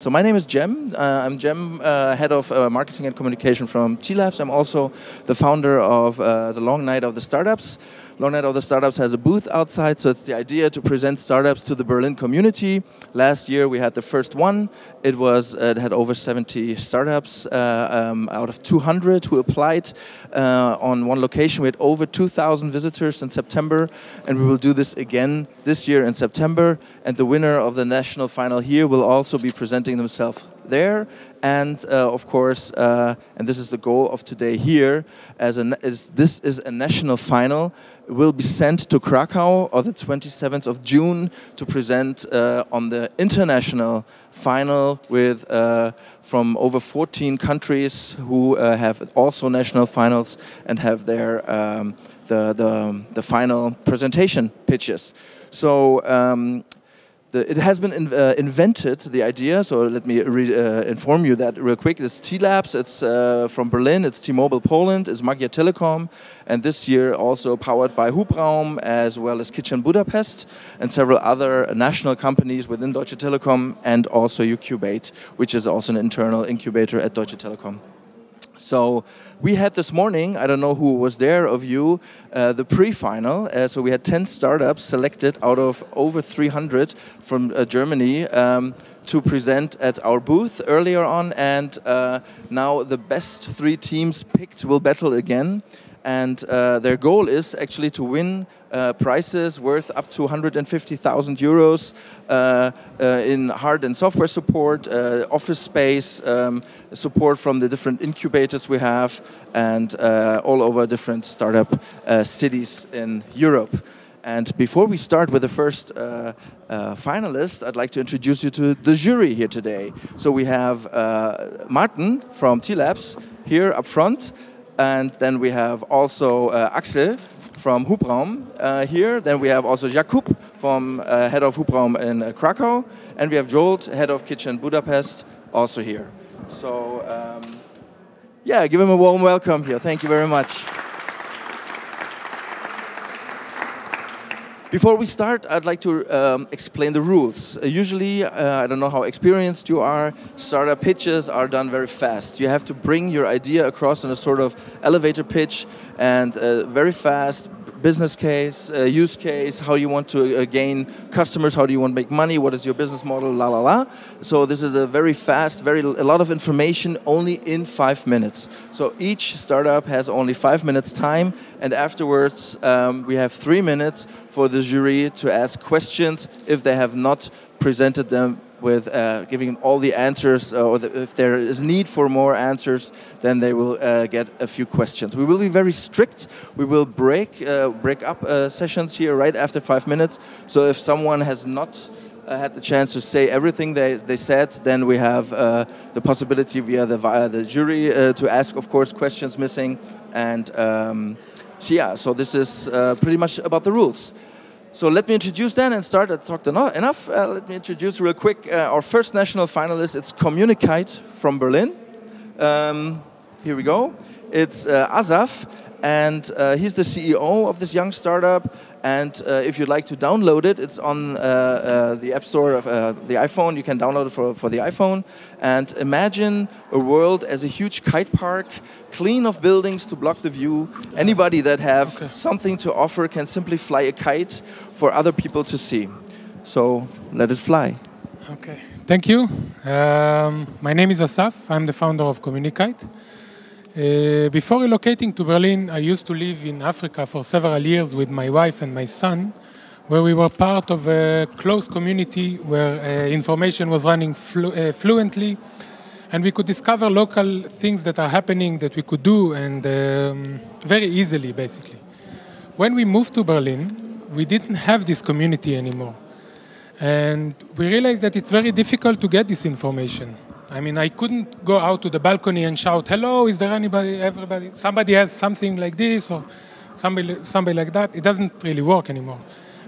So my name is Cem. I'm Cem, head of marketing and communication from T-Labs. I'm also the founder of the Lange Nacht of the Startups. Lange Nacht of the Startups has a booth outside, so it's the idea to present startups to the Berlin community. Last year we had the first one. It had over 70 startups out of 200 who applied on one location. We had over 2,000 visitors in September, and we will do this again this year in September. And the winner of the national final here will also be presenting themselves there, and of course, and this is the goal of today here, this is a national final, will be sent to Krakow on the 27th of June to present on the international final with from over 14 countries who have also national finals and have their the final presentation pitches. So. It has been invented, the idea, so let me inform you that real quick. It's T-Labs, it's from Berlin, it's T-Mobile Poland, it's Telekom, and this year also powered by Raum, as well as Kitchen Budapest, and several other national companies within Deutsche Telekom, and also Ucubate, which is also an internal incubator at Deutsche Telekom. So we had this morning, I don't know who was there of you, the pre-final. So we had 10 startups selected out of over 300 from Germany to present at our booth earlier on. And now the best 3 teams picked will battle again. And their goal is actually to win prizes worth up to 150,000 euros in hard and software support, office space, support from the different incubators we have, and all over different startup cities in Europe. And before we start with the first finalist, I'd like to introduce you to the jury here today. So we have Martin from T-Labs here up front. And then we have also Axel from Raum here. Then we have also Jakub from head of Raum in Krakow. And we have Jolt, head of Kitchen Budapest, also here. So yeah, give him a warm welcome here. Thank you very much. Before we start, I'd like to explain the rules. Usually, I don't know how experienced you are, startup pitches are done very fast. You have to bring your idea across in a sort of elevator pitch, and very fast business case, use case, how you want to gain customers, how do you want to make money, what is your business model, la la la. So this is a very fast, a lot of information only in 5 minutes. So each startup has only 5 minutes time, and afterwards we have 3 minutes for the jury to ask questions if they have not presented them with giving all the answers, or if there is need for more answers, then they will get a few questions. We will be very strict. We will break up sessions here right after 5 minutes. So if someone has not had the chance to say everything they said, then we have the possibility via the jury to ask, of course, questions missing. And so yeah, so this is pretty much about the rules. So let me introduce then and start. I talked enough. Let me introduce real quick our first national finalist. It's Communicate from Berlin. Here we go. It's Asaf, and he's the CEO of this young startup. And if you'd like to download it, it's on the App Store of the iPhone. You can download it for the iPhone. And imagine a world as a huge kite park, clean of buildings to block the view. Anybody that have something to offer can simply fly a kite for other people to see. So let it fly. Okay, thank you. My name is Asaf. I'm the founder of Communicate. Before relocating to Berlin, I used to live in Africa for several years with my wife and my son, where we were part of a close community where information was running fluently, and we could discover local things that are happening that we could do, and very easily, basically. When we moved to Berlin, we didn't have this community anymore. And we realized that it's very difficult to get this information. I mean, I couldn't go out to the balcony and shout, hello, is there everybody, somebody has something like this, or somebody like that. It doesn't really work anymore.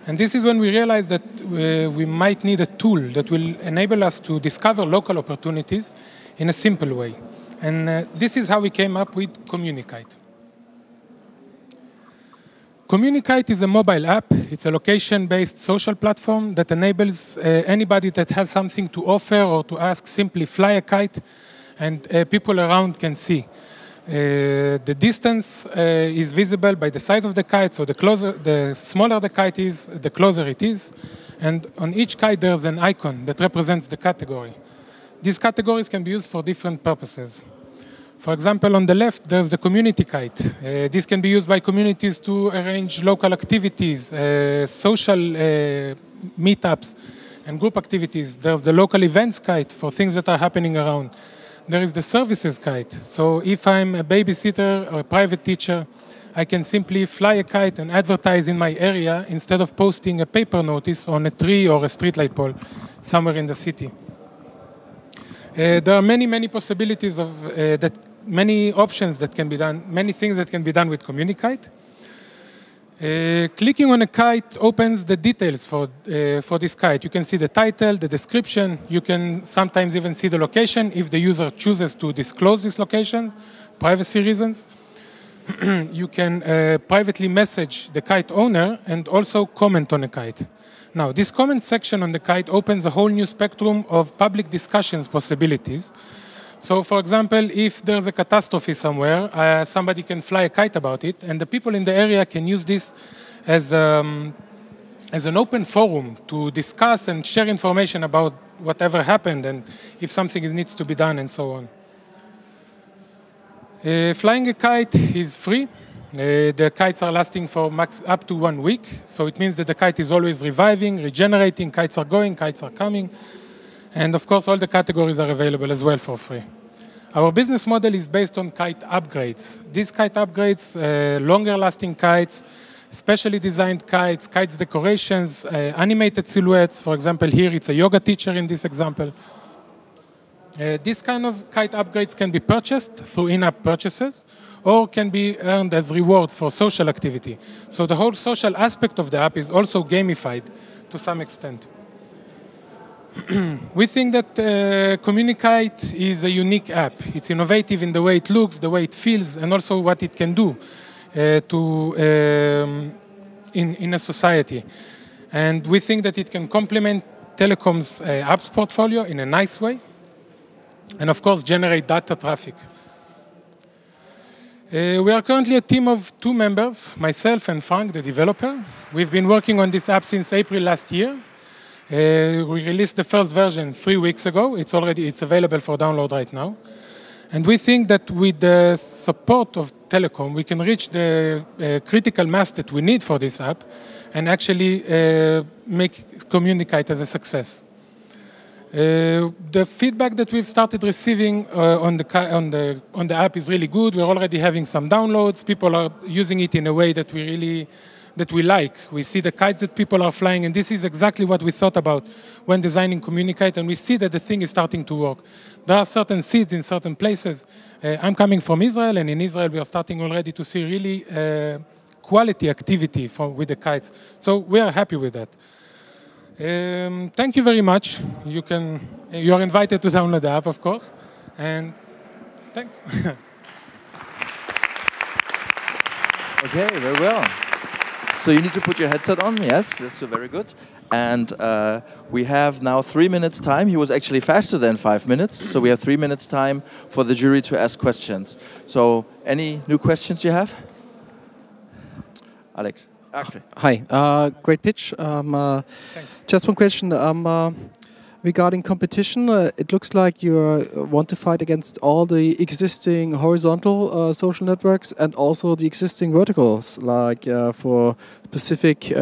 And this is when we realized that we might need a tool that will enable us to discover local opportunities in a simple way. And this is how we came up with Communicate. Communicate is a mobile app. It's a location-based social platform that enables anybody that has something to offer or to ask simply fly a kite, and people around can see. The distance is visible by the size of the kite, so the smaller the kite is, the closer it is. And on each kite, there's an icon that represents the category. These categories can be used for different purposes. For example, on the left, there's the community kite. This can be used by communities to arrange local activities, social meetups, and group activities. There's the local events kite for things that are happening around. There is the services kite. So if I'm a babysitter or a private teacher, I can simply fly a kite and advertise in my area instead of posting a paper notice on a tree or a streetlight pole somewhere in the city. There are many possibilities of many options that can be done, many things that can be done with Communicate. Clicking on a kite opens the details for this kite. You can see the title, the description. You can sometimes even see the location if the user chooses to disclose this location, privacy reasons. You can privately message the kite owner and also comment on a kite. Now, this comment section on the kite opens a whole new spectrum of public discussions possibilities. So, for example, if there's a catastrophe somewhere, somebody can fly a kite about it, and the people in the area can use this as an open forum to discuss and share information about whatever happened and if something needs to be done and so on. Flying a kite is free. The kites are lasting for up to 1 week, so it means that the kite is always reviving, regenerating, kites are going, kites are coming. And of course, all the categories are available as well for free. Our business model is based on kite upgrades. These kite upgrades, longer lasting kites, specially designed kites, kites decorations, animated silhouettes. For example, here it's a yoga teacher in this example. This kind of kite upgrades can be purchased through in-app purchases or can be earned as rewards for social activity. So the whole social aspect of the app is also gamified to some extent. We think that Communicate is a unique app. It's innovative in the way it looks, the way it feels, and also what it can do in a society. And we think that it can complement Telekom's apps portfolio in a nice way, and of course generate data traffic. We are currently a team of 2 members, myself and Frank, the developer. We've been working on this app since April last year. We released the first version 3 weeks ago. It's available for download right now. And we think that with the support of Telekom, we can reach the critical mass that we need for this app and actually make Communicate as a success. The feedback that we've started receiving on the app is really good. We're already having some downloads. People are using it in a way that we like. We see the kites that people are flying, and this is exactly what we thought about when designing Communicate, and we see that the thing is starting to work. There are certain seeds in certain places. I'm coming from Israel, and in Israel we are starting already to see really quality activity with the kites. So we are happy with that. Thank you very much. You are invited to download the app, of course, and thanks. Okay, very well. So you need to put your headset on, yes, that's very good. And we have now 3 minutes time. He was actually faster than 5 minutes, so we have 3 minutes time for the jury to ask questions. So any new questions you have? Alex. Axel. Hi, great pitch. Just one question. Regarding competition, it looks like you want to fight against all the existing horizontal social networks and also the existing verticals, like for specific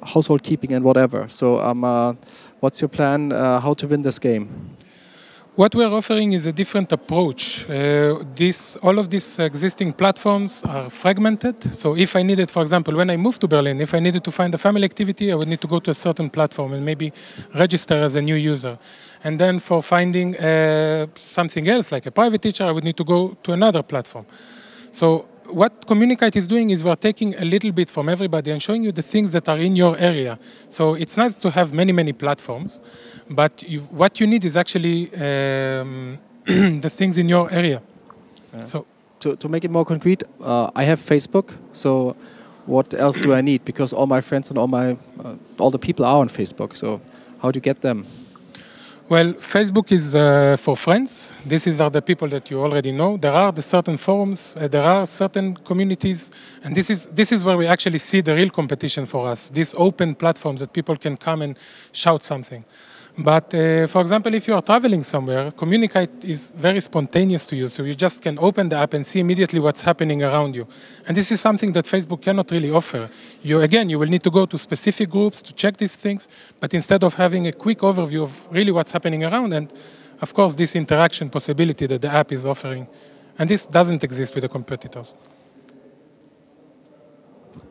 household keeping and whatever. So what's your plan, how to win this game? What we're offering is a different approach. All of these existing platforms are fragmented. So if I needed, for example, when I moved to Berlin, if I needed to find a family activity, I would need to go to a certain platform and maybe register as a new user. And then for finding something else, like a private teacher, I would need to go to another platform. So what Communicate is doing is we're taking a little bit from everybody and showing you the things that are in your area. So it's nice to have many platforms, but what you need is actually the things in your area. Yeah. So to make it more concrete, I have Facebook, so what else do I need? Because all my friends and all the people are on Facebook. So how do you get them? Well, Facebook is for friends. These are the people that you already know. There are the certain forums, there are certain communities, and this is where we actually see the real competition for us. These open platforms that people can come and shout something. But for example, if you are traveling somewhere, Communicate is very spontaneous to you. So you just can open the app and see immediately what's happening around you. And this is something that Facebook cannot really offer. You will need to go to specific groups to check these things. But instead of having a quick overview of really what's happening around, and of course, this interaction possibility that the app is offering. And this doesn't exist with the competitors.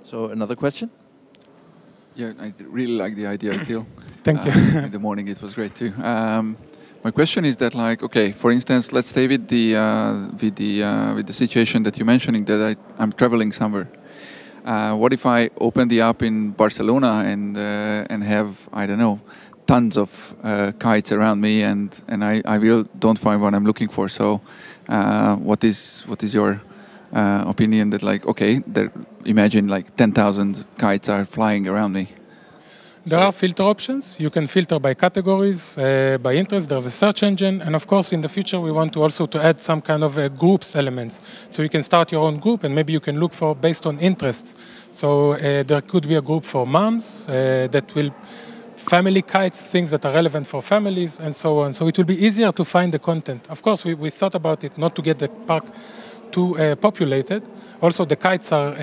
So another question? Yeah, I really like the idea still. Thank you. In the morning it was great too. My question is that, like, okay, for instance, let's stay with the situation that you're mentioning, that I'm traveling somewhere. What if I open the app in Barcelona and have, I don't know, tons of kites around me, and I don't find what I'm looking for. So, what is your opinion that, like, okay, imagine like 10,000 kites are flying around me? There are filter options. You can filter by categories, by interest. There's a search engine. And of course, in the future, we want to also add some kind of groups elements. So you can start your own group, and maybe you can look for based on interests. So there could be a group for moms that will family kites, things that are relevant for families, and so on. So it will be easier to find the content. Of course, we thought about it not to get the park too populated. Also, the kites are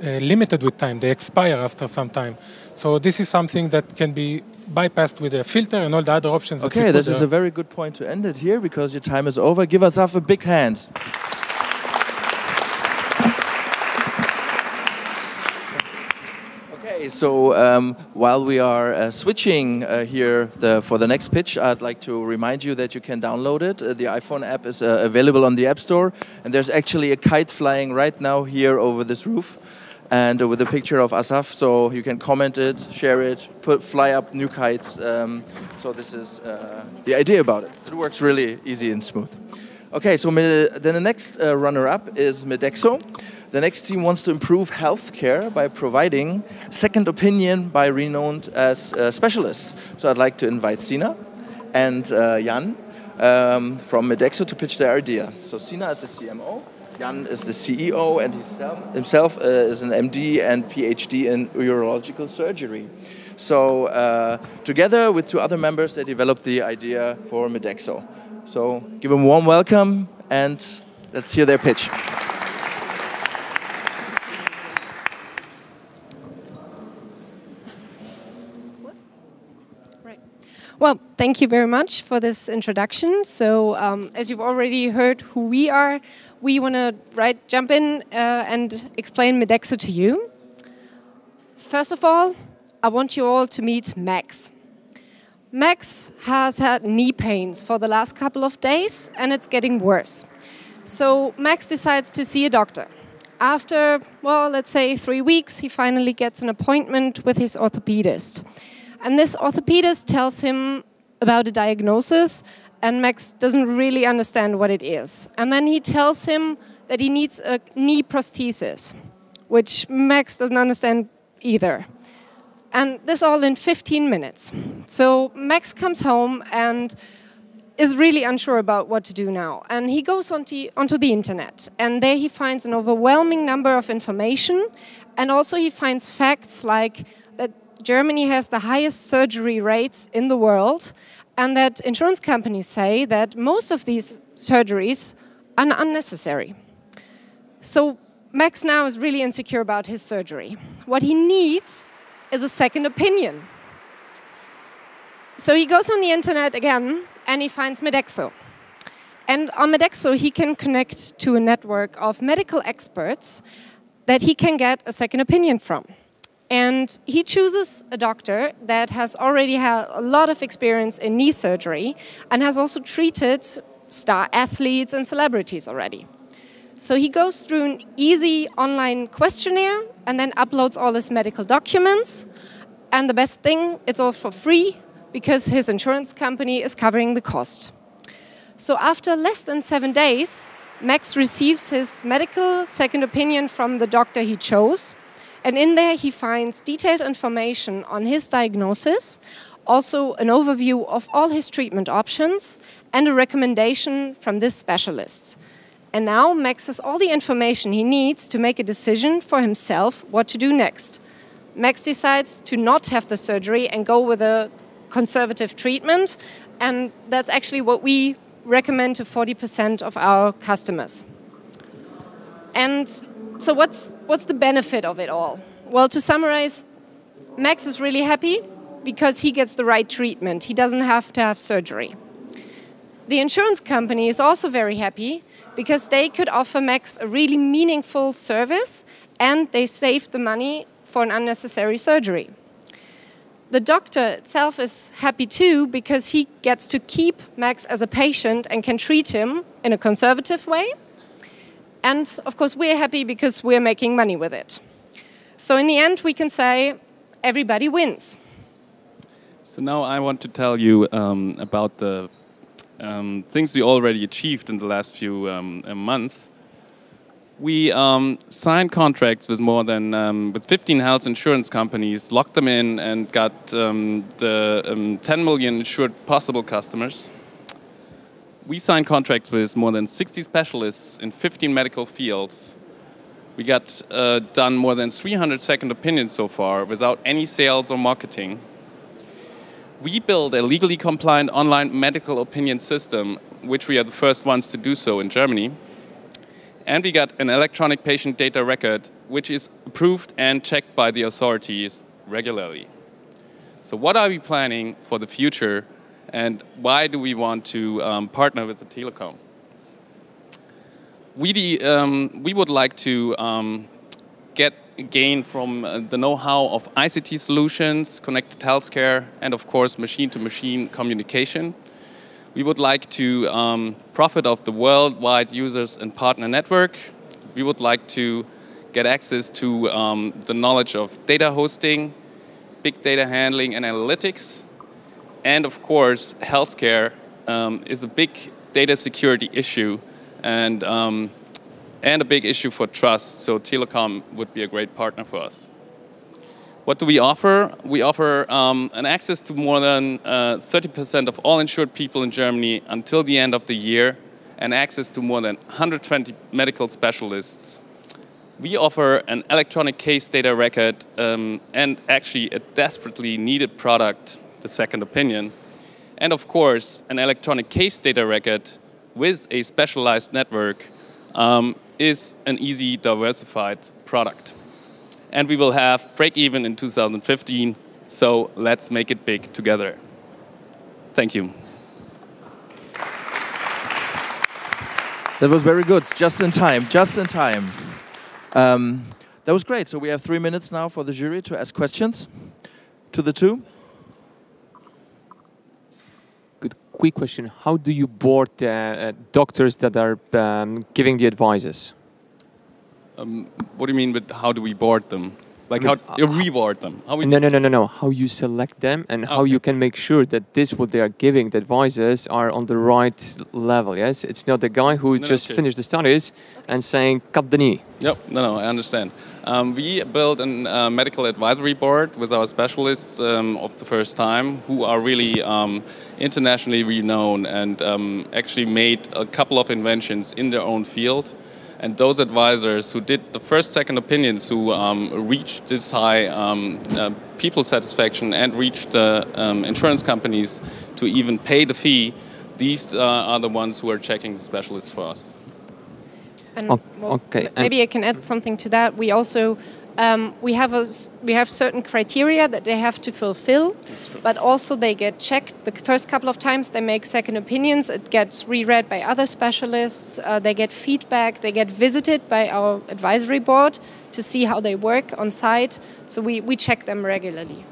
limited with time. They expire after some time. So this is something that can be bypassed with a filter and all the other options. Okay, this is a very good point to end it here, because your time is over. Give us a big hand. Okay, so while we are switching here for the next pitch, I'd like to remind you that you can download it. The iPhone app is available on the App Store, and there's actually a kite flying right now here over this roof, and with a picture of Asaf, so you can comment it, share it, fly up new kites. So this is the idea about it. It works really easy and smooth. Okay, so then the next runner-up is Medexo. The next team wants to improve healthcare by providing second opinion by renowned specialists. So I'd like to invite Sina and Jan from Medexo to pitch their idea. So Sina is the CMO. Jan is the CEO, and himself is an MD and PhD in urological surgery. So together with two other members, they developed the idea for Medexo. So give them a warm welcome, and let's hear their pitch. Well, thank you very much for this introduction. So, as you've already heard who we are, we want to jump in and explain Medexo to you. First of all, I want you all to meet Max. Max has had knee pains for the last couple of days, and it's getting worse. So Max decides to see a doctor. After, well, let's say 3 weeks, he finally gets an appointment with his orthopedist. And this orthopedist tells him about a diagnosis, and Max doesn't really understand what it is. And then he tells him that he needs a knee prosthesis, which Max doesn't understand either. And this all in 15 minutes. So Max comes home and is really unsure about what to do now. And he goes onto the internet, and there he finds an overwhelming number of information, and also he finds facts like that Germany has the highest surgery rates in the world, and that insurance companies say that most of these surgeries are unnecessary. So Max now is really insecure about his surgery. What he needs is a second opinion. So he goes on the internet again, and he finds Medexo. And on Medexo, he can connect to a network of medical experts that he can get a second opinion from. And he chooses a doctor that has already had a lot of experience in knee surgery and has also treated star athletes and celebrities already. So he goes through an easy online questionnaire and then uploads all his medical documents. And the best thing, it's all for free because his insurance company is covering the cost. So after less than 7 days, Max receives his medical second opinion from the doctor he chose. And in there, he finds detailed information on his diagnosis, also an overview of all his treatment options, and a recommendation from this specialist. And now Max has all the information he needs to make a decision for himself what to do next. Max decides to not have the surgery and go with a conservative treatment, and that's actually what we recommend to 40% of our customers. And so what's the benefit of it all? Well, to summarize, Max is really happy because he gets the right treatment. He doesn't have to have surgery. The insurance company is also very happy because they could offer Max a really meaningful service and they save the money for an unnecessary surgery. The doctor itself is happy too because he gets to keep Max as a patient and can treat him in a conservative way. And of course we're happy because we're making money with it. So in the end we can say everybody wins. So now I want to tell you about the things we already achieved in the last few months. We signed contracts with more than with 15 health insurance companies, locked them in, and got the 10 million insured possible customers. We signed contracts with more than 60 specialists in 15 medical fields. We got done more than 300 second opinions so far without any sales or marketing. We built a legally compliant online medical opinion system, which we are the first ones to do so in Germany. And we got an electronic patient data record, which is approved and checked by the authorities regularly. So what are we planning for the future, and why do we want to partner with the Telekom? We would like to gain from the know-how of ICT solutions, connected healthcare, and of course machine-to-machine communication. We would like to profit of the worldwide users and partner network. We would like to get access to the knowledge of data hosting, big data handling and analytics. And of course, healthcare is a big data security issue and a big issue for trust. So Telekom would be a great partner for us. What do we offer? We offer an access to more than 30% of all insured people in Germany until the end of the year, and access to more than 120 medical specialists. We offer an electronic case data record and actually a desperately needed product, the second opinion. And of course, an electronic case data record with a specialized network is an easy, diversified product. And we will have break-even in 2015, so let's make it big together. Thank you. That was very good, just in time, just in time. That was great, so we have 3 minutes now for the jury to ask questions to the two. Good, quick question. How do you board doctors that are giving the advices? What do you mean with how do we board them? Like how you reward them? How we No. How you select them and how you can make sure that what they are giving, the advices, are on the right level, yes? It's not the guy who just finished the studies and saying, cut the knee. Yep, no, I understand. We built a medical advisory board with our specialists of the first time who are really internationally renowned and actually made a couple of inventions in their own field. And those advisors who did the first, second opinions, who reached this high people satisfaction and reached the insurance companies to even pay the fee, these are the ones who are checking the specialists for us. And maybe I can add something to that. We also we have certain criteria that they have to fulfill, but also they get checked the first couple of times. They make second opinions. It gets reread by other specialists. They get feedback. They get visited by our advisory board to see how they work on site. So we check them regularly.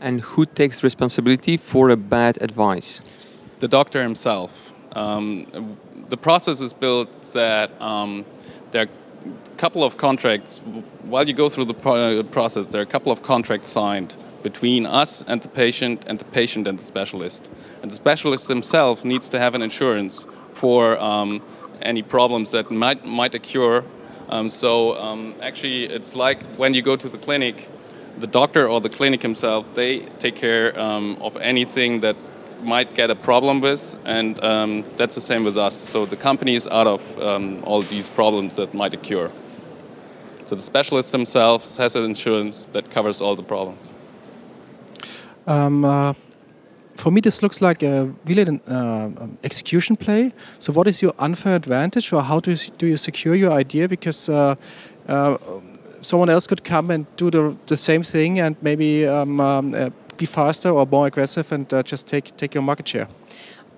And who takes responsibility for a bad advice? The doctor himself. The process is built that there are a couple of contracts. While you go through the process, there are a couple of contracts signed between us and the patient and the specialist. And the specialist himself needs to have an insurance for any problems that might occur. Actually, it's like when you go to the clinic, the doctor or the clinic himself, they take care of anything that might get a problem with, and that's the same with us. So the company is out of all these problems that might occur. So the specialists themselves has an insurance that covers all the problems. For me, this looks like a really execution play. So what is your unfair advantage, or how do you secure your idea? Because someone else could come and do the same thing and maybe be faster or more aggressive and just take your market share.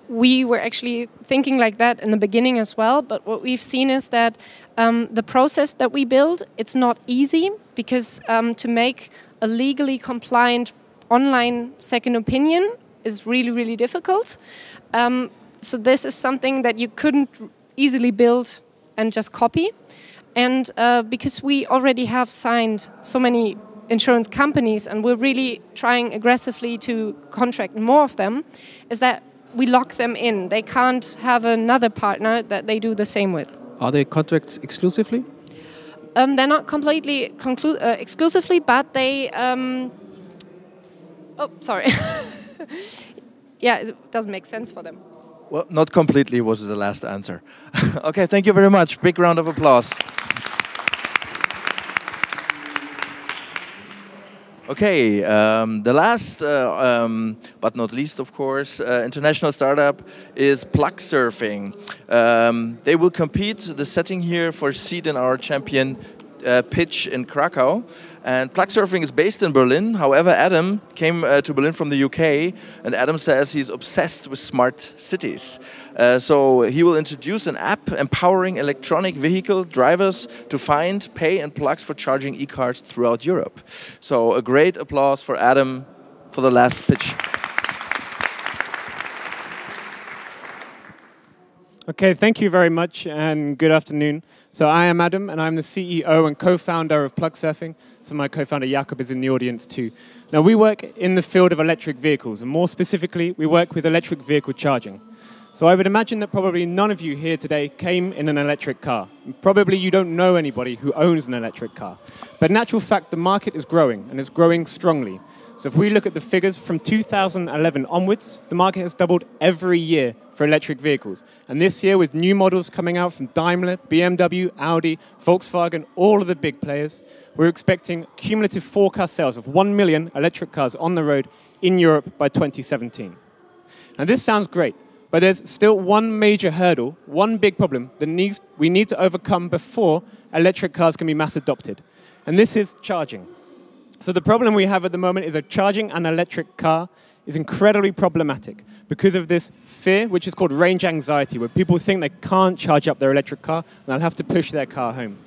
We were actually thinking like that in the beginning as well, but what we've seen is that the process that we build, it's not easy, because to make a legally compliant online second opinion is really, really difficult. So this is something that you couldn't easily build and just copy. And because we already have signed so many insurance companies, and we're really trying aggressively to contract more of them, is that we lock them in. They can't have another partner that they do the same with. Are they contracts exclusively? They're not completely exclusively, but they... oh, sorry. Yeah, it doesn't make sense for them. Well, not completely was the last answer. Okay, thank you very much. Big round of applause. Okay, the last, but not least, of course, international startup is PlugSurfing. They will compete. The setting here for a seat in our champion pitch in Krakow. And PlugSurfing is based in Berlin. However, Adam came to Berlin from the UK, and Adam says he's obsessed with smart cities. So he will introduce an app empowering electronic vehicle drivers to find, pay, and plugs for charging e-cars throughout Europe. So a great applause for Adam for the last pitch. Okay, thank you very much, and good afternoon. So I am Adam, and I'm the CEO and co-founder of PlugSurfing. So my co-founder Jakob is in the audience too. Now we work in the field of electric vehicles, and more specifically, we work with electric vehicle charging. So I would imagine that probably none of you here today came in an electric car. Probably you don't know anybody who owns an electric car. But in actual fact, the market is growing, and it's growing strongly. So if we look at the figures from 2011 onwards, the market has doubled every year for electric vehicles. And this year, with new models coming out from Daimler, BMW, Audi, Volkswagen, all of the big players, we're expecting cumulative forecast sales of 1 million electric cars on the road in Europe by 2017. And this sounds great, but there's still one major hurdle, one big problem that we need to overcome before electric cars can be mass adopted. And this is charging. So the problem we have at the moment is that charging an electric car is incredibly problematic because of this fear, which is called range anxiety, where people think they can't charge up their electric car and they'll have to push their car home.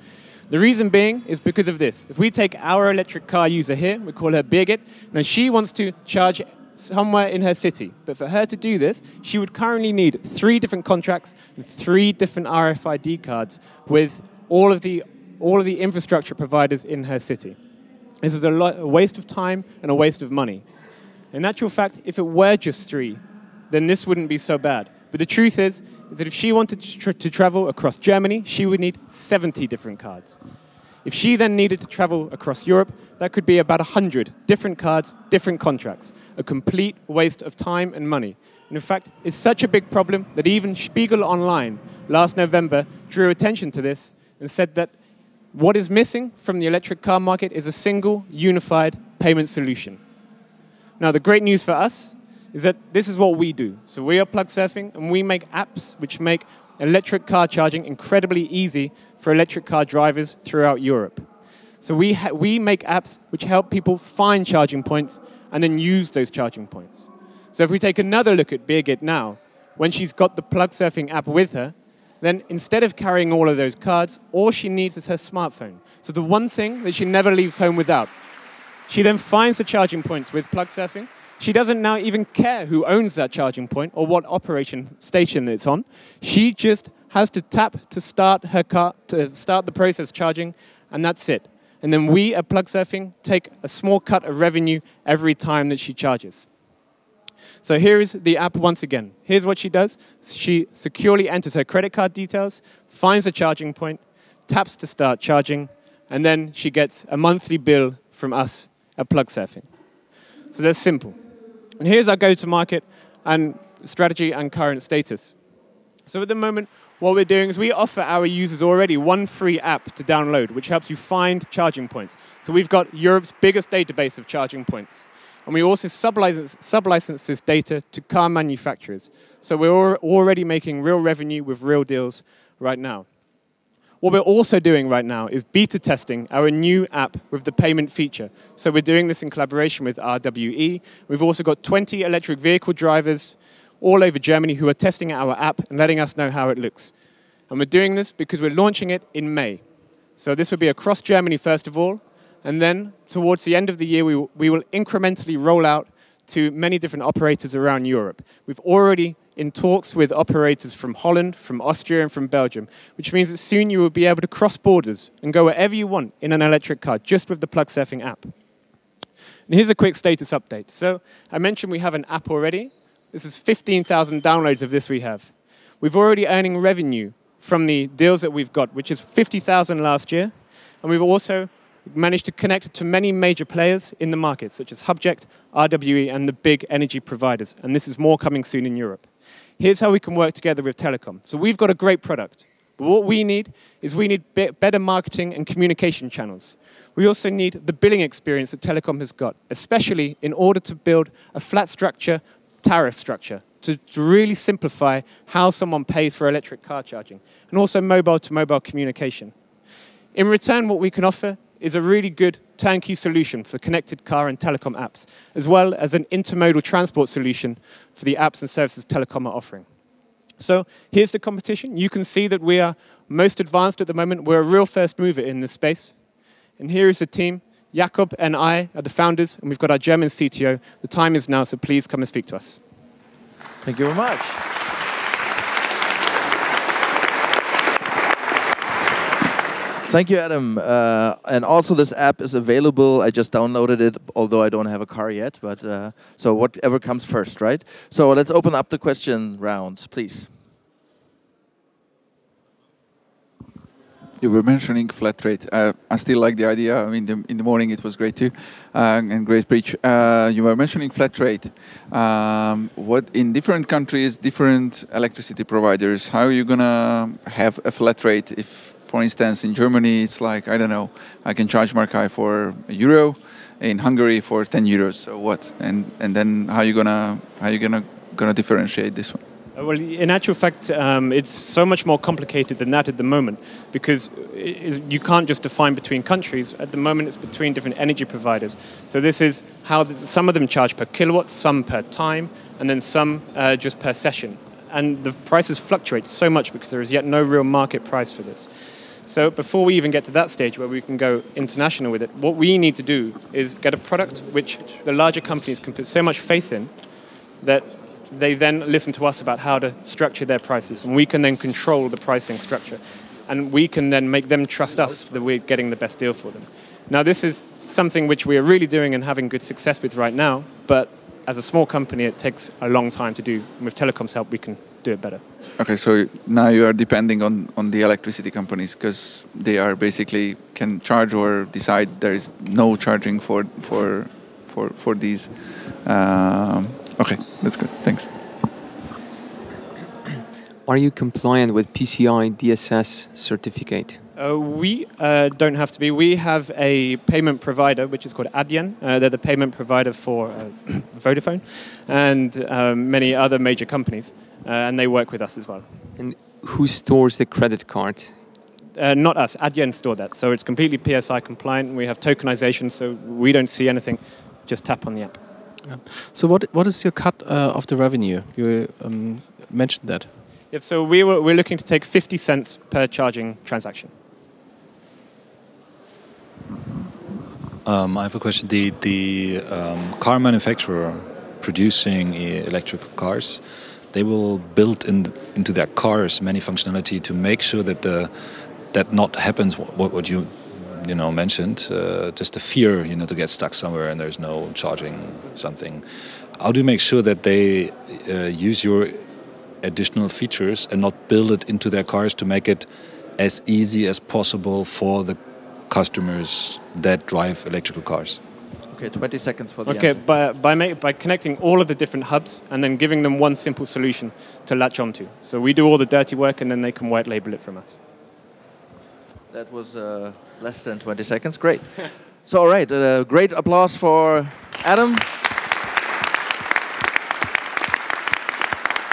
The reason being is because of this. If we take our electric car user here, we call her Birgit, and she wants to charge somewhere in her city. But for her to do this, she would currently need 3 different contracts and 3 different RFID cards with all of the infrastructure providers in her city. This is a waste of time and a waste of money. In actual fact, if it were just 3, then this wouldn't be so bad. But the truth is that if she wanted to travel across Germany, she would need 70 different cards. If she then needed to travel across Europe, that could be about 100 different cards, different contracts. A complete waste of time and money. And in fact, it's such a big problem that even Spiegel Online last November drew attention to this and said that what is missing from the electric car market is a single, unified payment solution. Now, the great news for us is that this is what we do. So we are PlugSurfing, and we make apps which make electric car charging incredibly easy for electric car drivers throughout Europe. So we make apps which help people find charging points and then use those charging points. So if we take another look at Birgit now, when she's got the PlugSurfing app with her, then instead of carrying all of those cards, all she needs is her smartphone. So the one thing that she never leaves home without. She then finds the charging points with PlugSurfing. She doesn't now even care who owns that charging point or what operation station it's on. She just has to tap to start her car, to start the process charging, and that's it. And then we at PlugSurfing take a small cut of revenue every time that she charges. So here is the app once again. Here's what she does. She securely enters her credit card details, finds a charging point, taps to start charging, and then she gets a monthly bill from us at PlugSurfing. So that's simple. And here's our go-to-market and strategy and current status. So at the moment, what we're doing is we offer our users already one free app to download, which helps you find charging points. So we've got Europe's biggest database of charging points. And we also sublicense this data to car manufacturers. So we're already making real revenue with real deals right now. What we're also doing right now is beta testing our new app with the payment feature. So we're doing this in collaboration with RWE. We've also got 20 electric vehicle drivers all over Germany who are testing our app and letting us know how it looks. And we're doing this because we're launching it in May. So this will be across Germany first of all, and then towards the end of the year we will incrementally roll out to many different operators around Europe. We've already in talks with operators from Holland, from Austria and from Belgium, which means that soon you will be able to cross borders and go wherever you want in an electric car just with the PlugSurfing app. And here's a quick status update. So I mentioned we have an app already. This is 15,000 downloads of this we have. We've already earning revenue from the deals that we've got, which is 50,000 last year. And we've also managed to connect to many major players in the market, such as Hubject, RWE, and the big energy providers. And this is more coming soon in Europe. Here's how we can work together with Telekom. So we've got a great product. But what we need is better marketing and communication channels. We also need the billing experience that Telekom has got, especially in order to build a flat structure tariff structure to really simplify how someone pays for electric car charging, and also mobile-to-mobile communication. In return, what we can offer is a really good turnkey solution for connected car and telecom apps, as well as an intermodal transport solution for the apps and services Telekom are offering. So here's the competition. You can see that we are most advanced at the moment. We're a real first mover in this space. And here is the team. Jakob and I are the founders, and we've got our German CTO. The time is now, so please come and speak to us. Thank you very much. Thank you, Adam. And also this app is available. I just downloaded it, although I don't have a car yet. But so whatever comes first, right? So let's open up the question rounds, please. You were mentioning flat rate. I still like the idea. I mean, in the morning it was great too, and great preach. You were mentioning flat rate. What in different countries, different electricity providers? How are you gonna have a flat rate? If, for instance, in Germany it's like, I don't know, I can charge my car for €1. In Hungary for 10 euros. So what? And then how you gonna differentiate this one? Well, in actual fact, it's so much more complicated than that at the moment, because you can't just define between countries. At the moment, it's between different energy providers. So this is how some of them charge per kilowatt, some per time, and then some just per session. And the prices fluctuate so much because there is yet no real market price for this. So before we even get to that stage where we can go international with it, what we need to do is get a product which the larger companies can put so much faith in that they then listen to us about how to structure their prices, and we can then control the pricing structure, and we can then make them trust us that we're getting the best deal for them. Now, this is something which we are really doing and having good success with right now, but as a small company, it takes a long time to do. And with Telekom's help, we can do it better. Okay, so now you are depending on the electricity companies because they are basically can charge or decide there is no charging for these. Okay, that's good. Thanks. Are you compliant with PCI DSS certificate? We don't have to be. We have a payment provider, which is called Adyen. They're the payment provider for Vodafone and many other major companies, and they work with us as well. And who stores the credit card? Not us. Adyen store that. So it's completely PSI compliant. We have tokenization, so we don't see anything. Just tap on the app. Yeah. So what is your cut of the revenue? You mentioned that. Yeah, so we're looking to take 50 cents per charging transaction. I have a question. The car manufacturer producing electric cars, they will build into their cars many functionality to make sure that that not happens. What you mentioned, just the fear to get stuck somewhere and there's no charging something. how do you make sure that they use your additional features and not build it into their cars to make it as easy as possible for the customers that drive electrical cars? Okay, 20 seconds for the answer. Okay, by connecting all of the different hubs and then giving them one simple solution to latch onto. So we do all the dirty work and then they can white label it from us. That was less than 20 seconds. Great. So, all right, great applause for Adam.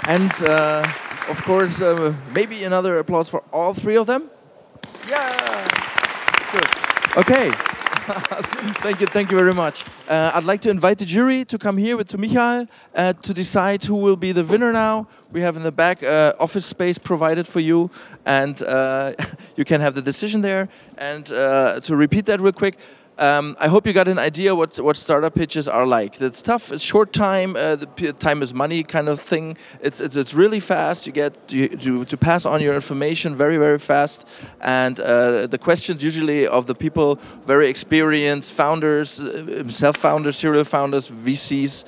And, of course, maybe another applause for all three of them. Yeah. Good. Okay. Thank you very much. I'd like to invite the jury to come here to Michael to decide who will be the winner now. We have in the back office space provided for you, and you can have the decision there. And to repeat that real quick, I hope you got an idea what startup pitches are like. It's tough. It's short time. The time is money kind of thing. It's really fast. You get to pass on your information very, very fast. And the questions usually of the people, very experienced founders, self-founders, serial founders, VCs,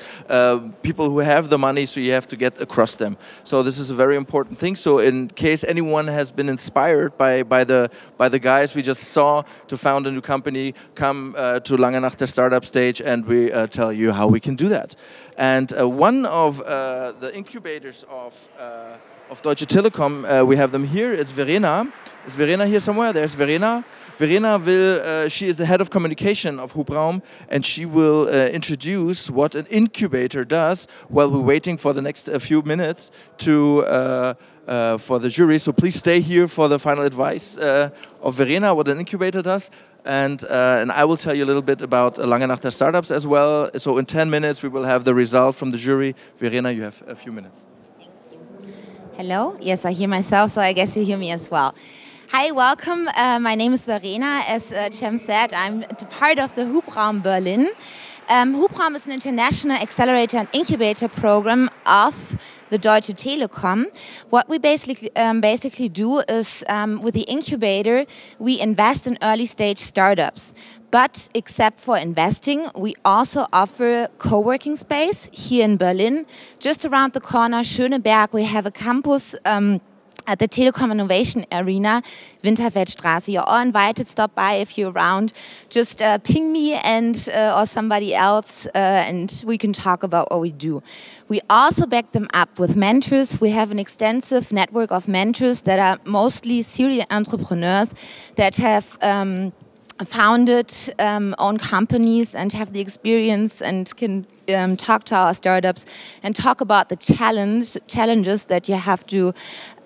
people who have the money. So you have to get across them. So this is a very important thing. So in case anyone has been inspired by the guys we just saw to found a new company, come to Lange Nacht der Startup stage, and we tell you how we can do that. And one of the incubators of Deutsche Telekom, we have them here. It's Verena. Is Verena here somewhere? There's Verena. Verena she is the head of communication of Hubraum, and she will introduce what an incubator does while we're waiting for the next few minutes for the jury. So please stay here for the final advice of Verena, what an incubator does. And I will tell you a little bit about Lange Nacht der Startups as well. So in 10 minutes, we will have the result from the jury. Verena, you have a few minutes. Thank you. Hello. Yes, I hear myself, so I guess you hear me as well. Hi, welcome. My name is Verena. As Cem said, I'm part of the Hubraum Berlin. Hubraum is an international accelerator and incubator program of the Deutsche Telekom. What we basically do is, with the incubator, we invest in early stage startups. But except for investing, we also offer co-working space here in Berlin. Just around the corner, Schöneberg, we have a campus at the Telekom Innovation Arena, Winterfeldstraße. You're all invited, stop by if you're around. Just ping me and or somebody else, and we can talk about what we do. We also back them up with mentors. We have an extensive network of mentors that are mostly serial entrepreneurs that have founded own companies and have the experience and can talk to our startups and talk about the challenges that you have to,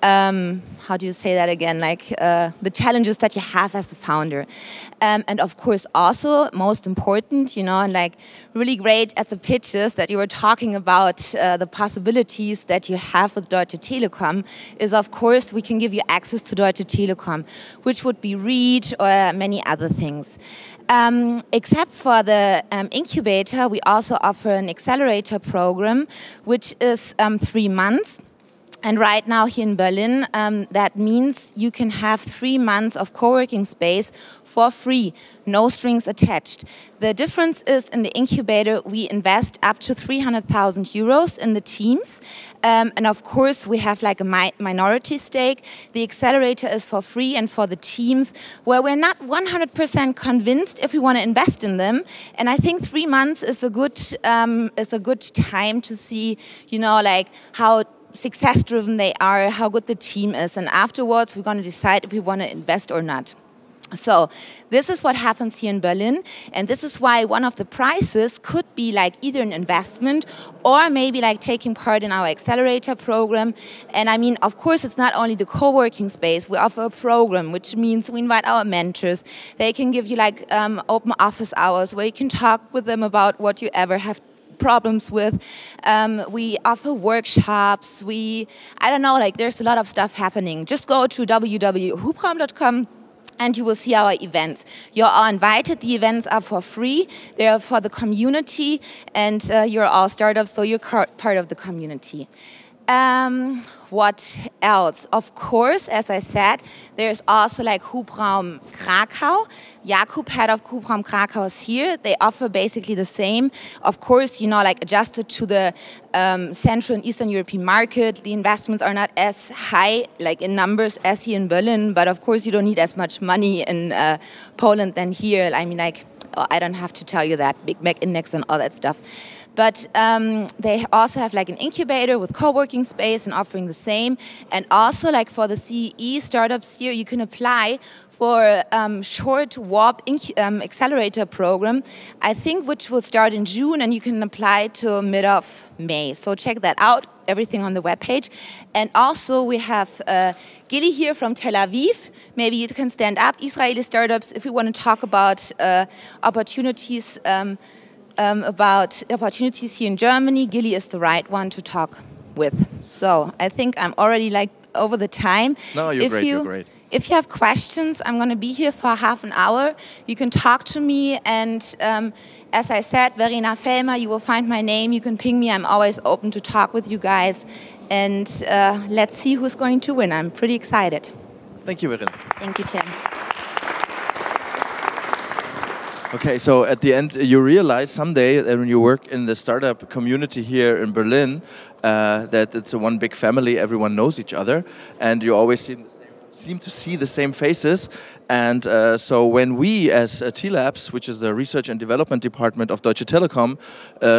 how do you say that again? Like the challenges that you have as a founder. And of course also, most important, you know, and like really great at the pitches that you were talking about, the possibilities that you have with Deutsche Telekom is, of course, we can give you access to Deutsche Telekom, which would be Reach or many other things. Except for the incubator, we also offer an accelerator program, which is 3 months. And right now here in Berlin, that means you can have 3 months of co-working space for free, no strings attached. The difference is in the incubator, we invest up to 300,000 euros in the teams. And of course, we have like a minority stake. The accelerator is for free, and for the teams, where we're not 100% convinced if we want to invest in them. And I think 3 months is a good time to see, you know, like how success-driven they are, how good the team is. And afterwards, we're going to decide if we want to invest or not. So this is what happens here in Berlin, and this is why one of the prizes could be like either an investment or maybe like taking part in our accelerator program. And I mean, of course, it's not only the co-working space. We offer a program, which means we invite our mentors. They can give you like open office hours where you can talk with them about what you ever have problems with. We offer workshops. I don't know, like there's a lot of stuff happening. Just go to www.hubraum.com and you will see our events. You're all invited. The events are for free. They are for the community, and you're all startups, so you're part of the community. What else? Of course, as I said, there's also like Hubraum Krakau. Jakub, head of Hubraum Krakau, is here. They offer basically the same. Of course, you know, like adjusted to the Central and Eastern European market. The investments are not as high, like in numbers, as here in Berlin. But of course, you don't need as much money in Poland than here. I mean, like, I don't have to tell you that, Big Mac Index and all that stuff. But they also have like an incubator with co-working space and offering the same. And also like for the CE startups here, you can apply for short warp accelerator program, I think, which will start in June, and you can apply to mid of May. So check that out, everything on the webpage. And also we have Gili here from Tel Aviv. Maybe you can stand up, Israeli startups, if we want to talk about opportunities here in Germany. Gili is the right one to talk with. So I think I'm already like over the time. No, you're great. If you have questions, I'm going to be here for half an hour. You can talk to me, and as I said, Verena Fellmer, you will find my name. You can ping me. I'm always open to talk with you guys. And let's see who's going to win. I'm pretty excited. Thank you, Verena. Thank you, Cem. Okay, so at the end, you realize someday that when you work in the startup community here in Berlin, that it's a one big family, everyone knows each other, and you always seem to see the same faces. And so when we, as T-Labs, which is the research and development department of Deutsche Telekom,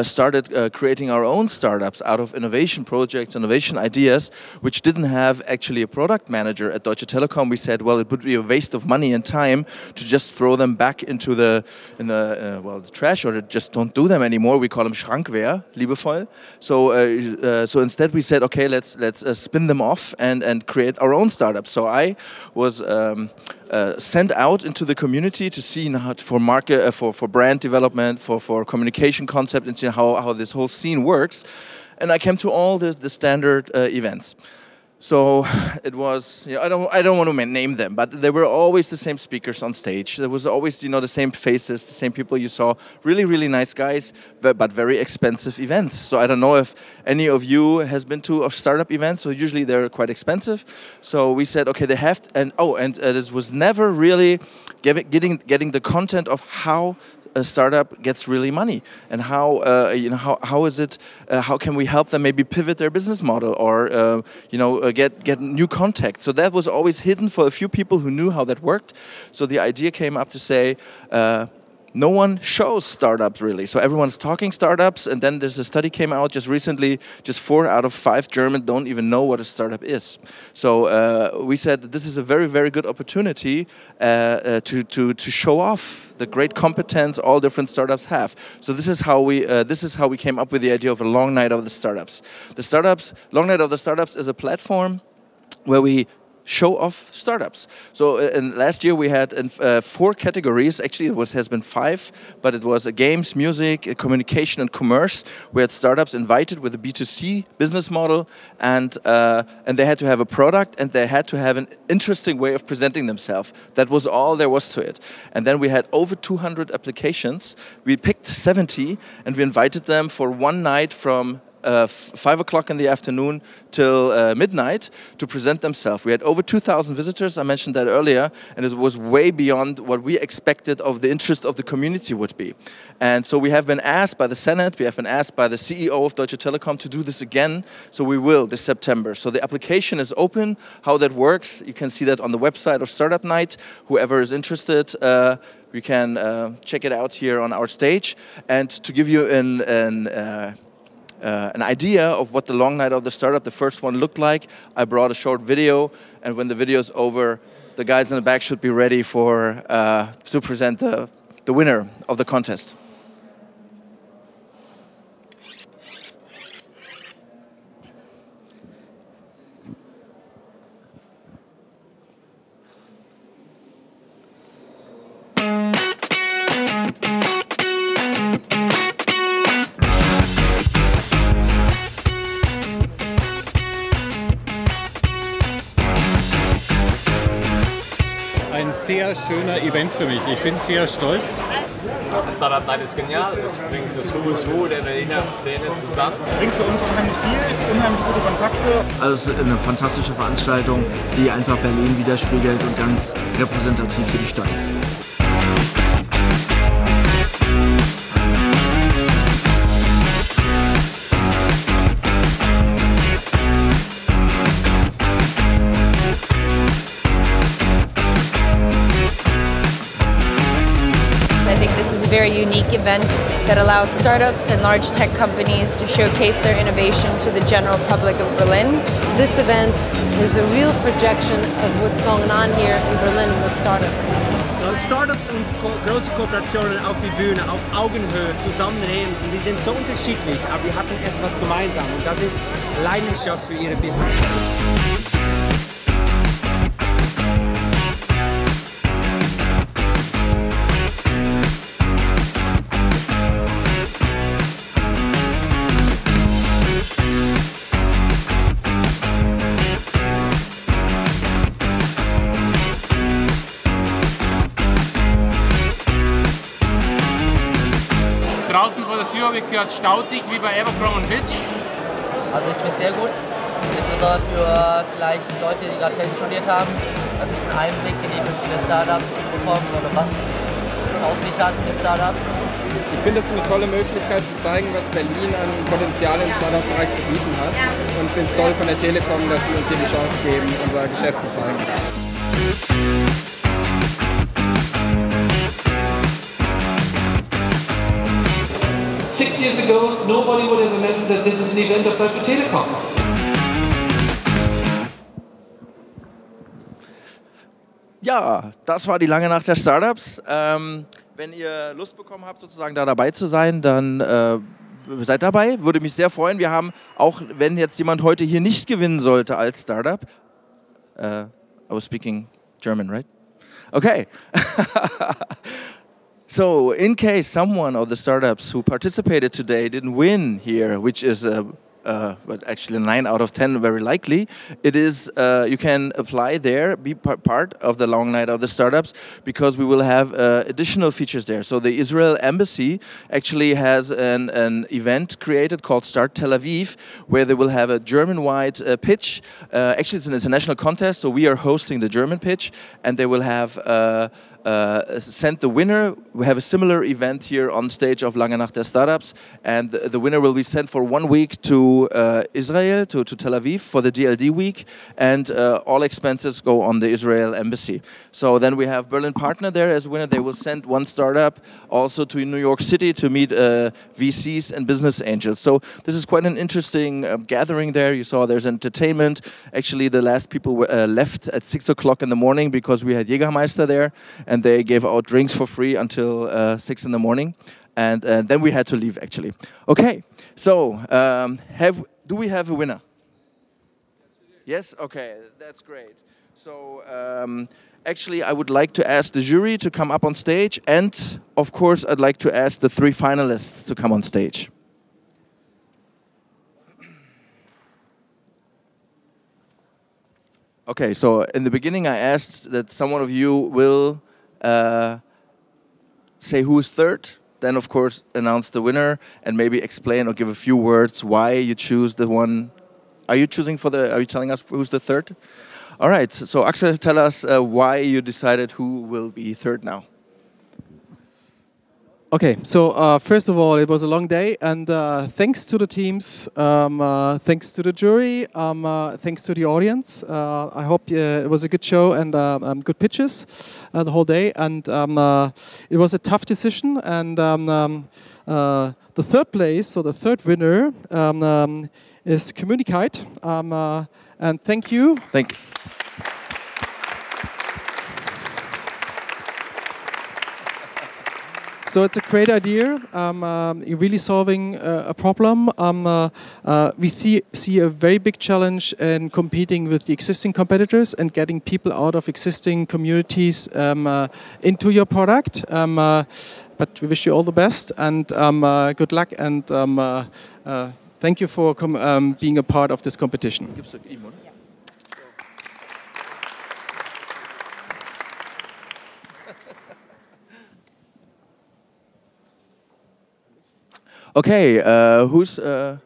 started creating our own startups out of innovation projects, innovation ideas, which didn't have actually a product manager at Deutsche Telekom, we said, well, it would be a waste of money and time to just throw them back into the trash, or just don't do them anymore. We call them Schrankware, liebevoll. So instead we said, okay, let's spin them off and create our own startups. So I was sent out into the community to see for brand development, for communication concept, and see how this whole scene works. And I came to all the standard events. So it was, I don't want to name them, but there were always the same speakers on stage. There was always, the same faces, the same people you saw. Really, really nice guys, but very expensive events. So I don't know if any of you has been to a startup event. So usually they're quite expensive. So we said, okay, they have to, and this was never really getting the content of how a startup gets really money, and how is it? How can we help them maybe pivot their business model, or get new contacts? So that was always hidden for a few people who knew how that worked. So the idea came up to say, no one shows startups really. So everyone's talking startups, and then there's a study came out just recently, just 4 out of 5 Germans don't even know what a startup is. So we said this is a very, very good opportunity to show off the great competence all different startups have. So this is how we came up with the idea of a long night of the startups. Long night of the startups is a platform where we show off startups. So last year we had 4 categories. Actually, has been 5, but it was games, music, communication, and commerce. We had startups invited with a B2C business model, and they had to have a product, and they had to have an interesting way of presenting themselves. That was all there was to it. And then we had over 200 applications. We picked 70, and we invited them for one night from 5 o'clock in the afternoon till midnight to present themselves. We had over 2,000 visitors, I mentioned that earlier, and it was way beyond what we expected of the interest of the community would be. And so we have been asked by the Senate, we have been asked by the CEO of Deutsche Telekom to do this again, so we will this September. So the application is open. How that works, you can see that on the website of Startup Night. Whoever is interested, you can check it out here on our stage. And to give you an idea of what the long night of the startup, the first one, looked like, I brought a short video, and when the video is over, the guys in the back should be ready to present the winner of the contest. sehr schöner Event für mich. Ich bin sehr stolz. Das Startup Night ist genial. Es bringt das Who is Who der Berliner Szene zusammen. Bringt für uns unheimlich viel, unheimlich gute Kontakte. Also es ist eine fantastische Veranstaltung, die einfach Berlin widerspiegelt und ganz repräsentativ für die Stadt ist. Very unique event that allows startups and large tech companies to showcase their innovation to the general public of Berlin. This event is a real projection of what's going on here in Berlin with startups. Startups und große Kooperationen auf die Bühne, auf Augenhöhe zusammennehmen. Und die sind so unterschiedlich, aber die hatten etwas gemeinsam und das ist Leidenschaft für ihre Business. Draußen vor der Tür habe ich gehört, staut sich wie bei Abercrombie und Fitch. Also ich finde es sehr gut, insbesondere für vielleicht Leute, die gerade fertig studiert haben, ein bisschen Einblick in die verschiedenen Startups bekommen oder was es auf sich hat mit den Startups. Ich finde es eine tolle Möglichkeit zu zeigen, was Berlin an Potenzial im Startup-Bereich zu bieten hat. Und finde es toll von der Telekom, dass sie uns hier die Chance geben, unser Geschäft zu zeigen. 6 years ago, nobody would have imagined that this is an event of Deutsche Telekom. Ja, das war die Lange Nacht der Startups. Wenn ihr Lust bekommen habt, sozusagen da dabei zu sein, dann seid dabei. Würde mich sehr freuen. Wir haben, auch wenn jetzt jemand heute hier nicht gewinnen sollte als Startup, I was speaking German, right? Okay. So, in case someone of the startups who participated today didn't win here, which is but actually 9 out of 10 very likely, it is you can apply there, be part of the long night of the startups, because we will have additional features there. So the Israel embassy actually has an event created called Start Tel Aviv, where they will have a German-wide pitch. Actually, it's an international contest, so we are hosting the German pitch, and they will have sent the winner. We have a similar event here on stage of Lange Nacht der Startups, and the winner will be sent for 1 week to Israel, to Tel Aviv for the DLD week, and all expenses go on the Israel embassy. So then we have Berlin partner there as winner. They will send one startup also to New York City to meet VCs and business angels. So this is quite an interesting gathering there. You saw there's entertainment. Actually, the last people were, left at 6 o'clock in the morning because we had Jägermeister there, and they gave out drinks for free until 6 in the morning, and then we had to leave actually. Okay, so do we have a winner? Yes, okay, that's great. So actually I would like to ask the jury to come up on stage, and of course I'd like to ask the 3 finalists to come on stage. Okay, so in the beginning I asked that someone of you will say who is third, then of course announce the winner and maybe explain or give a few words why you choose the one. Are you telling us who's the third? All right, so Axel, tell us why you decided who will be third now. Okay, so first of all, it was a long day, and thanks to the teams, thanks to the jury, thanks to the audience. I hope it was a good show and good pitches the whole day, and it was a tough decision, and the third place, so the third winner, is Communicate, and thank you. Thank you. So it's a great idea. You're really solving a problem. We see a very big challenge in competing with the existing competitors and getting people out of existing communities into your product. But we wish you all the best and good luck, and thank you for being a part of this competition. Okay, who's... oh,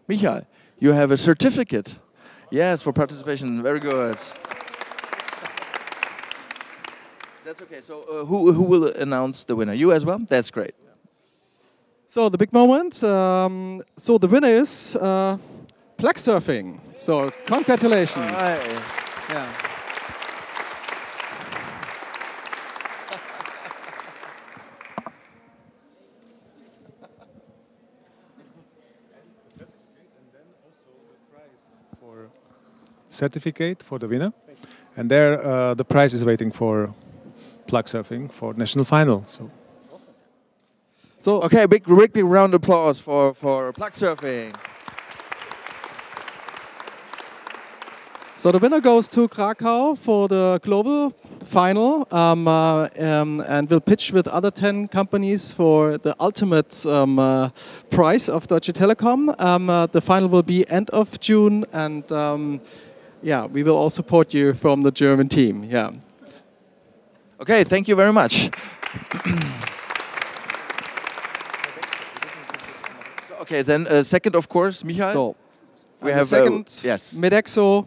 Michael, you have a certificate. Yes, for participation. Very good. That's okay. So who will announce the winner? You as well? That's great. So the big moment. So the winner is PlugSurfing. So congratulations. Right. Yeah. Certificate for the winner, and there the prize is waiting for PlugSurfing for national final. So okay, big round of applause for PlugSurfing. So the winner goes to Krakow for the global final and will pitch with other 10 companies for the ultimate prize of Deutsche Telekom. The final will be end of June, and yeah, we will all support you from the German team. Yeah. Okay, thank you very much. So, okay, then second, of course, Michael. So we have second, yes, Medexo.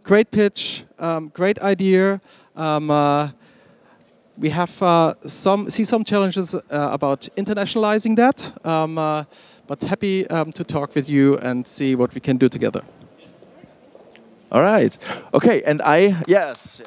Great pitch, great idea. We have some challenges about internationalizing that, but happy to talk with you and see what we can do together. All right. Okay, and yes.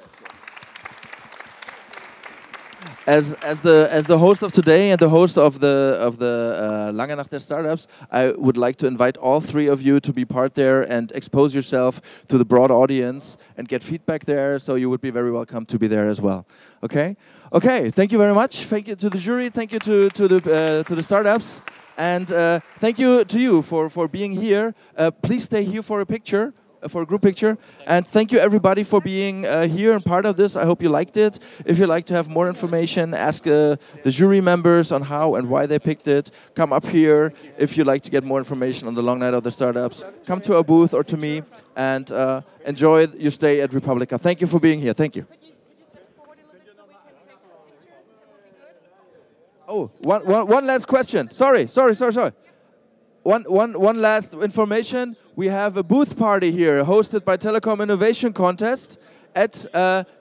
As the host of today and the host of the Lange Nacht der Startups, I would like to invite all three of you to be part there and expose yourself to the broad audience and get feedback there. So you would be very welcome to be there as well. Okay. Okay. Thank you very much. Thank you to the jury. Thank you to the startups, and thank you to you for being here. Please stay here for a picture. For a group picture, and thank you everybody for being here and part of this. I hope you liked it. If you'd like to have more information, ask the jury members on how and why they picked it. Come up here. If you'd like to get more information on the Long Night of the Startups, come to our booth or to me, and enjoy your stay at Republica. Thank you for being here. Thank you. Oh, one last question. Sorry. One last information. We have a booth party here hosted by Telekom Innovation Contest at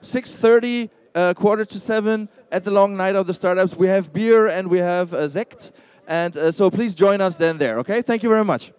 6:30, 6:45 at the Long Night of the Startups. We have beer and we have Sekt. And so please join us then there, okay? Thank you very much.